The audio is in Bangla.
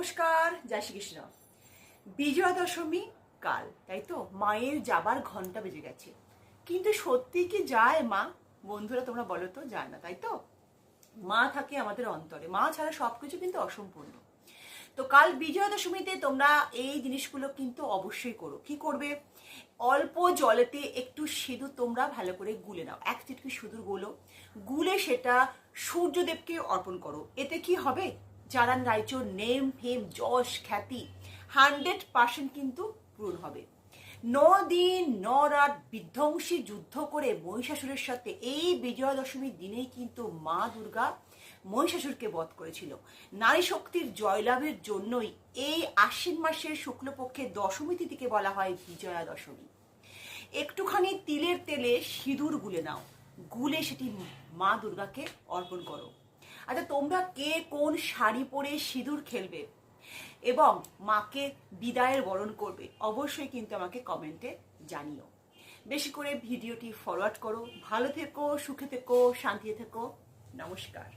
নমস্কার, জয় শ্রীকৃষ্ণ। বিজয়া দশমী কাল, তাই তো? মায়ের যাবার ঘন্টা বেজে গেছে, কিন্তু সত্যি কি যায় মা? বন্ধুরা তোমরা বলো তো, যায় না তাই তো? মা থাকে আমাদের অন্তরে, মা ছাড়া সবকিছু কিন্তু অসম্পূর্ণ। তো কাল বিজয়া দশমীতে তোমরা এই জিনিসগুলো কিন্তু অবশ্যই করো। কি করবে? অল্প জলেতে একটু সিঁদুর তোমরা ভালো করে গুলে নাও, এক চিটকি সিঁদুর গুলে সেটা সূর্যদেবকে অর্পণ করো। এতে কি হবে? চারান রায়চোর নেম ফেম যশ খ্যাতি 100% কিন্তু পূরণ হবে। 9 দিন 9 রাত বিধ্বংসী যুদ্ধ করে মহিষাসুরের সাথে এই বিজয়া দশমীর দিনেই কিন্তু মা দুর্গা মহিষাসুরকে বধ করেছিল। নারী শক্তির জয়লাভের জন্যই এই আশ্বিন মাসের শুক্লপক্ষের দশমী তিথিকে বলা হয় বিজয়া দশমী। একটুখানি তিলের তেলে সিঁদুর গুলে নাও, গুলে সেটি মা দুর্গাকে অর্পণ করো। আচ্ছা, তোমরা কে কোন শাড়ি পরে সিঁদুর খেলবে এবং মাকে বিদায়ের বরণ করবে অবশ্যই কিন্তু আমাকে কমেন্টে জানিও। বেশি করে ভিডিওটি ফরওয়ার্ড করো। ভালো থেকো, সুখে থেকো, শান্তিতে থেকো। নমস্কার।